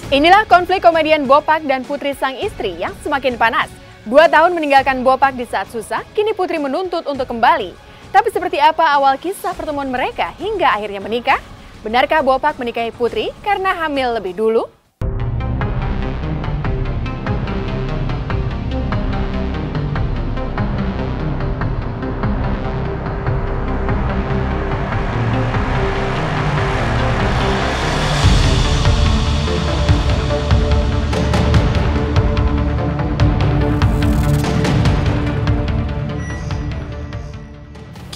Inilah konflik komedian Bopak dan Putri sang istri yang semakin panas. 2 tahun meninggalkan Bopak di saat susah, kini Putri menuntut untuk kembali. Tapi seperti apa awal kisah pertemuan mereka hingga akhirnya menikah? Benarkah Bopak menikahi Putri karena hamil lebih dulu?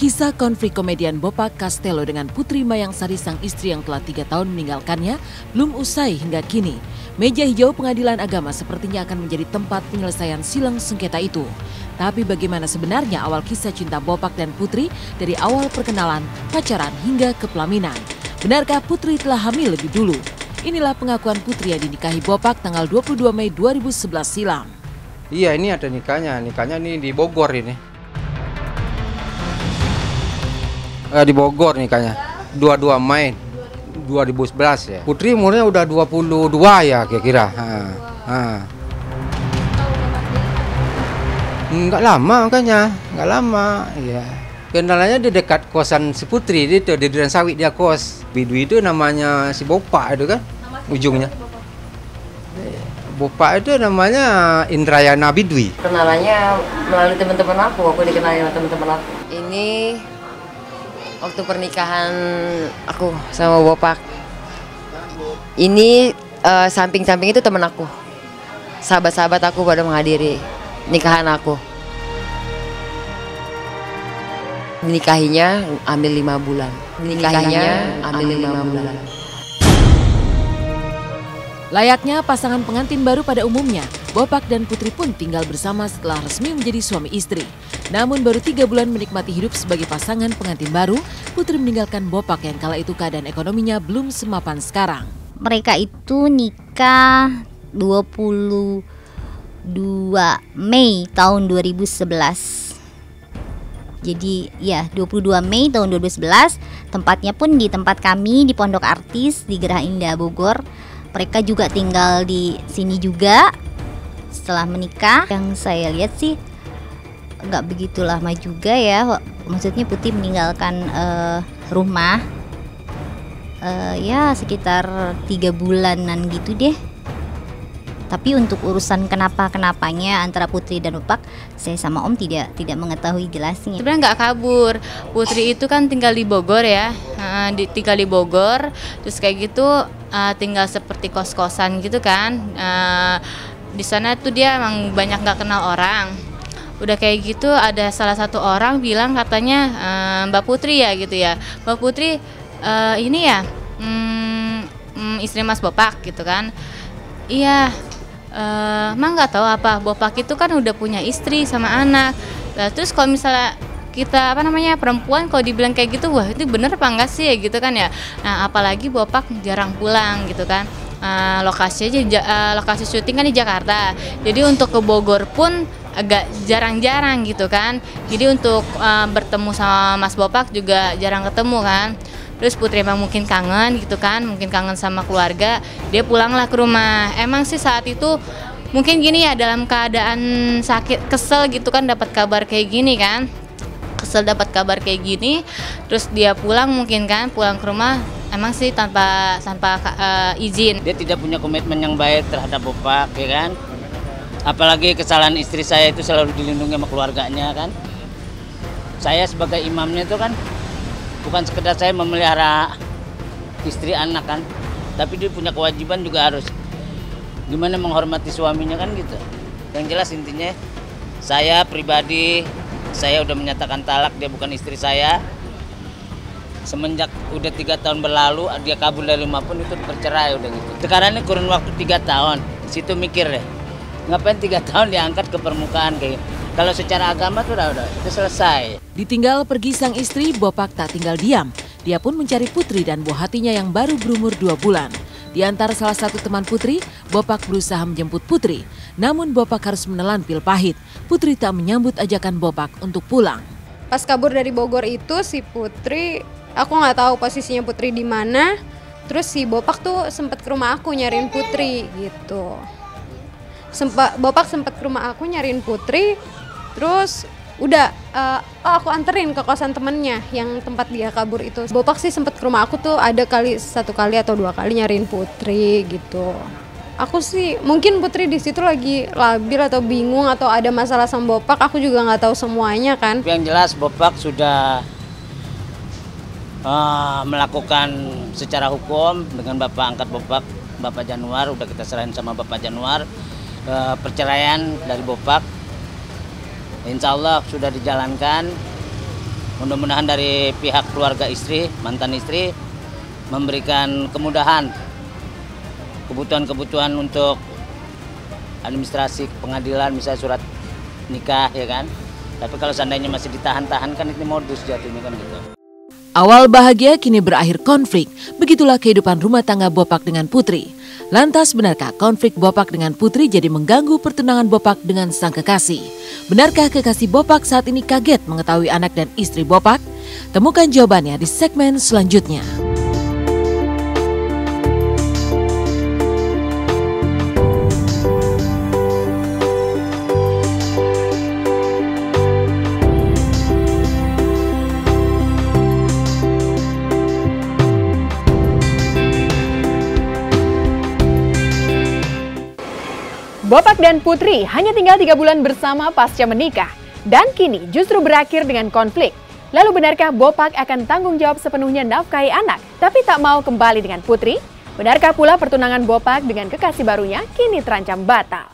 Kisah konflik komedian Bopak Castello dengan Putri Mayangsari sang istri yang telah 3 tahun meninggalkannya belum usai hingga kini. Meja hijau Pengadilan Agama sepertinya akan menjadi tempat penyelesaian silang sengketa itu. Tapi bagaimana sebenarnya awal kisah cinta Bopak dan Putri dari awal perkenalan, pacaran hingga ke pelaminan? Benarkah Putri telah hamil lebih dulu? Inilah pengakuan Putri yang dinikahi Bopak tanggal 22 Mei 2011 silam. Iya, ini ada nikahnya ini di Bogor ini. Di Bogor nikahnya, 22 Mei 2011 ya. Putri umurnya udah 22 ya kira-kira. Nggak lama makanya, nggak lama. Ya. Kenalannya di dekat kosan si Putri, itu di Duren Sawit dia kos. Bidui itu namanya si Bopak itu kan, ujungnya. Bopak itu namanya Indrayana Bidui. Kenalannya melalui teman-teman aku dikenalin sama teman-teman aku. Ini waktu pernikahan aku sama Bopak. Ini samping-samping itu teman aku. Sahabat-sahabat aku pada menghadiri nikahan aku. Nikahinya ambil 5 bulan. Layaknya pasangan pengantin baru pada umumnya, Bopak dan Putri pun tinggal bersama setelah resmi menjadi suami istri. Namun baru 3 bulan menikmati hidup sebagai pasangan pengantin baru, Putri meninggalkan Bopak yang kala itu keadaan ekonominya belum semapan sekarang. Mereka itu nikah 22 Mei tahun 2011. Jadi ya 22 Mei tahun 2011, tempatnya pun di tempat kami di Pondok Artis di Geraha Indah Bogor. Mereka juga tinggal di sini juga. Setelah menikah, yang saya lihat sih nggak begitu lama juga ya. Maksudnya Putri meninggalkan rumah ya sekitar 3 bulanan gitu deh. Tapi untuk urusan kenapa-kenapanya antara Putri dan Bopak, saya sama Om tidak mengetahui jelasnya. Sebenarnya nggak kabur. Putri itu kan tinggal di Bogor ya, tinggal di Bogor. Terus kayak gitu tinggal seperti kos-kosan gitu kan. Di sana tuh dia emang banyak nggak kenal orang. Udah kayak gitu ada salah satu orang bilang katanya Mbak Putri ya gitu ya. Mbak Putri ini ya istri Mas Bopak gitu kan. Iya. Emang nggak tahu apa Bopak itu kan udah punya istri sama anak. Nah, terus kalau misalnya kita perempuan kalau dibilang kayak gitu, wah itu bener apa enggak sih ya gitu kan ya. Nah apalagi Bopak jarang pulang gitu kan. Lokasi syuting kan di Jakarta. Jadi untuk ke Bogor pun agak jarang-jarang gitu kan. Jadi untuk bertemu sama Mas Bopak juga jarang ketemu kan. Terus Putri emang mungkin kangen gitu kan, mungkin kangen sama keluarga, dia pulanglah ke rumah. Emang sih saat itu mungkin gini ya, dalam keadaan sakit, kesel gitu kan dapat kabar kayak gini kan. Kesel dapat kabar kayak gini, terus dia pulang mungkin kan, pulang ke rumah emang sih tanpa izin. Dia tidak punya komitmen yang baik terhadap Bopak ya kan. Apalagi kesalahan istri saya itu selalu dilindungi sama keluarganya kan. Saya sebagai imamnya itu kan bukan sekedar saya memelihara istri anak kan, tapi dia punya kewajiban juga harus gimana menghormati suaminya kan gitu. Yang jelas intinya saya pribadi, saya udah menyatakan talak, dia bukan istri saya. Semenjak udah 3 tahun berlalu, dia kabur dari rumah pun itu bercerai udah gitu. Sekarang ini kurun waktu 3 tahun, situ mikir deh, ngapain 3 tahun diangkat ke permukaan kayak gitu. Kalau secara agama tuh udah selesai. Ditinggal pergi sang istri, Bopak tak tinggal diam. Dia pun mencari Putri dan buah hatinya yang baru berumur 2 bulan. Di antara salah satu teman Putri, Bopak berusaha menjemput Putri. Namun Bopak harus menelan pil pahit. Putri tak menyambut ajakan Bopak untuk pulang. Pas kabur dari Bogor itu si Putri, aku nggak tahu posisinya Putri di mana. Terus si Bopak tuh sempet ke rumah aku nyariin Putri gitu. Bopak sempet ke rumah aku nyariin Putri, terus udah aku anterin ke kosan temennya yang tempat dia kabur itu. Bopak sih sempet ke rumah aku tuh ada kali 1 kali atau 2 kali nyariin Putri gitu. Aku sih mungkin Putri di situ lagi labil atau bingung atau ada masalah sama Bopak, aku juga nggak tahu semuanya kan. Yang jelas Bopak sudah melakukan secara hukum dengan Bapak angkat Bopak, Bapak Januar, udah kita serahin sama Bapak Januar perceraian dari Bopak. Insya Allah sudah dijalankan. Mudah-mudahan dari pihak keluarga istri, mantan istri, memberikan kemudahan, kebutuhan-kebutuhan untuk administrasi pengadilan, misalnya surat nikah ya kan. Tapi kalau seandainya masih ditahan-tahan kan ini modus jatuhnya kan gitu. Awal bahagia kini berakhir konflik, begitulah kehidupan rumah tangga Bopak dengan Putri. Lantas benarkah konflik Bopak dengan Putri jadi mengganggu pertunangan Bopak dengan sang kekasih? Benarkah kekasih Bopak saat ini kaget mengetahui anak dan istri Bopak? Temukan jawabannya di segmen selanjutnya. Bopak dan Putri hanya tinggal 3 bulan bersama pasca menikah. Dan kini justru berakhir dengan konflik. Lalu benarkah Bopak akan tanggung jawab sepenuhnya nafkahi anak, tapi tak mau kembali dengan Putri? Benarkah pula pertunangan Bopak dengan kekasih barunya kini terancam batal?